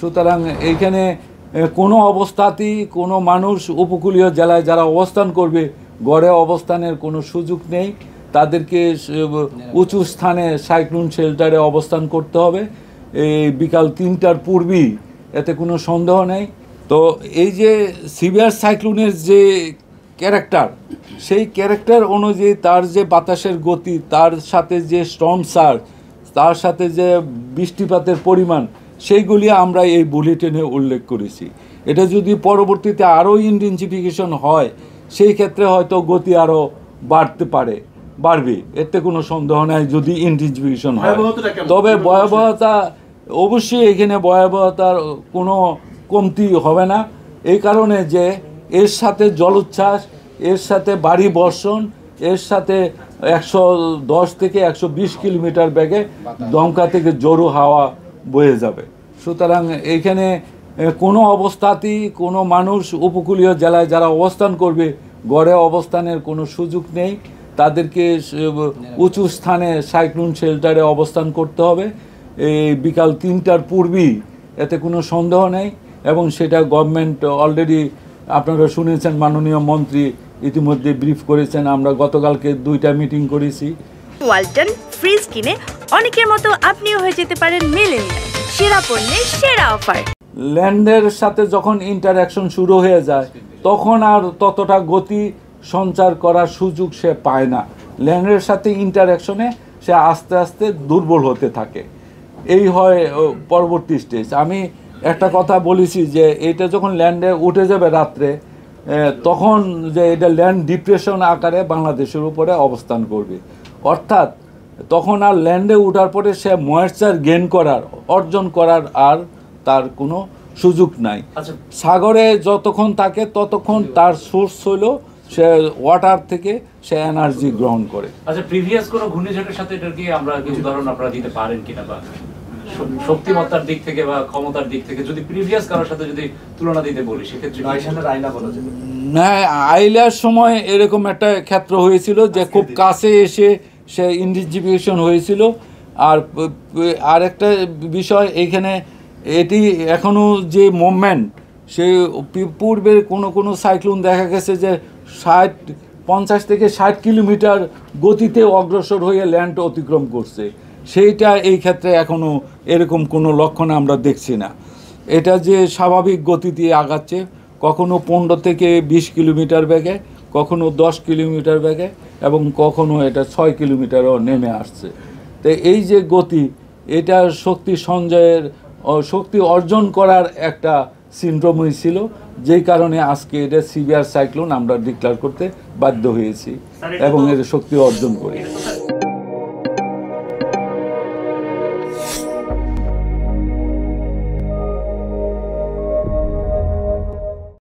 সুতরাং এইখানে কোনো অবস্থাতেই কোনো মানুষ উপকূলীয় জেলায় যারা অবস্থান করবে গড়ে অবস্থানের কোনো সুযোগ নেই। তাদেরকে উঁচু স্থানে সাইক্লোন শেল্টারে অবস্থান করতে হবে এই বিকাল 3টার পূর্বেই, এতে কোনো সন্দেহ নেই। তো এই যে সিভিয়ার সাইক্লোনের যে ক্যারেক্টার, সেই ক্যারেক্টার অনুযায়ী তার যে বাতাসের গতি, তার সাথে যে স্টর্ম সার্জ, তার সাথে যে বৃষ্টিপাতের পরিমাণ, সেইগুলি আমরা এই বুলেটিনে উল্লেখ করেছি। এটা যদি পরবর্তীতে আরও ইন্টেন্সিফিকেশন হয়, সেই ক্ষেত্রে হয়তো গতি আরও বাড়বে, এতে কোনো সন্দেহ নাই যদি ইন্টেন্সিফিকেশন হয়। তবে ভয়াবহতা অবশ্যই এখানে ভয়াবহতার কোনো কমতি হবে না, এই কারণে যে এর সাথে জলোচ্ছ্বাস, এর সাথে ভারী বর্ষণ, এর সাথে 110 থেকে 120 কিলোমিটার বেগে দমকা থেকে জোরো হাওয়া বয়ে যাবে। সুতরাং এইখানে কোনো অবস্থাতেই কোনো মানুষ উপকূলীয় জেলায় যারা অবস্থান করবে গড়ে অবস্থানের কোনো সুযোগ নেই। তাদেরকে উঁচু স্থানে সাইক্লোন শেল্টারে অবস্থান করতে হবে এই বিকাল 3টার পূর্বেই, এতে কোনো সন্দেহ নেই। এবং সেটা গভর্নমেন্ট অলরেডি আপনারা শুনেছেন, মাননীয় মন্ত্রী ইতিমধ্যে ব্রিফ করেছেন। আমরা গতকালকে 2টা মিটিং করেছি। ওয়ালটন ফ্রিজ কিনে অনেকের মতো আপনিও হয়ে যেতে পারেন মিলেনিয়াল, সেরা পণ্যের সেরা অফার। ল্যান্ডের সাথে যখন ইন্টারঅ্যাকশন শুরু হয়ে যায় তখন আর ততটা গতি সঞ্চার করার সুযোগ সে পায় না। ল্যান্ডের সাথে ইন্টারঅ্যাকশনে সে আস্তে আস্তে দুর্বল হতে থাকে, এই হয় পরবর্তী স্টেজ। আমি একটা কথা বলেছি যে এটা যখন ল্যান্ডে উঠে যাবে রাত্রে, তখন যে এটা ল্যান্ড ডিপ্রেশন আকারে বাংলাদেশের উপরে অবস্থান করবে, অর্থাৎ তখন আর ল্যান্ডে ওঠার পরে সে ময়েশ্চার অর্জন করার আর তার কোনো সুযোগ নাই। সাগরে যতক্ষণ থাকে ততক্ষণ তার সোর্স হলো সে ওয়াটার থেকে সে এনার্জি গ্রহণ করে। আচ্ছা, প্রিভিয়াস কোনো ঘূর্ণিঝড়ের সাথে এটার কি আমরা কিছু উদাহরণ আপনারা দিতে পারেন কিনা, বা শক্তিমত্তার দিক থেকে বা ক্ষমতার দিক থেকে যদি প্রিভিয়াস কারোর সাথে যদি তুলনা দিতে বলি সেক্ষেত্রে? না, আইলার সময় এরকম একটা ক্ষেত্র হয়েছিল যে খুব কাছে এসে সে ইন্টেন্সিফিকেশন হয়েছিল। আর একটা বিষয় এইখানে, এটি এখনও যে মুভমেন্ট, সে পূর্বের কোনো সাইক্লোন দেখা গেছে যে 50 থেকে 60 কিলোমিটার গতিতে অগ্রসর হয়ে ল্যান্ড অতিক্রম করছে, সেইটা এই ক্ষেত্রে এখনও এরকম কোনো লক্ষণ আমরা দেখছি না। এটা যে স্বাভাবিক গতি দিয়ে আগাচ্ছে, কখনো 15 থেকে 20 কিলোমিটার বেগে, কখনো 10 কিলোমিটার বেগে, এবং কখনো এটা 6 কিলোমিটারও নেমে আসছে। তো এই যে গতি, এটা শক্তি অর্জন করার একটা সিনড্রোমই ছিল, যেই কারণে আজকে এটা সিভিয়ার সাইক্লোন আমরা ডিক্লেয়ার করতে বাধ্য হয়েছি এবং এর শক্তি অর্জন করি।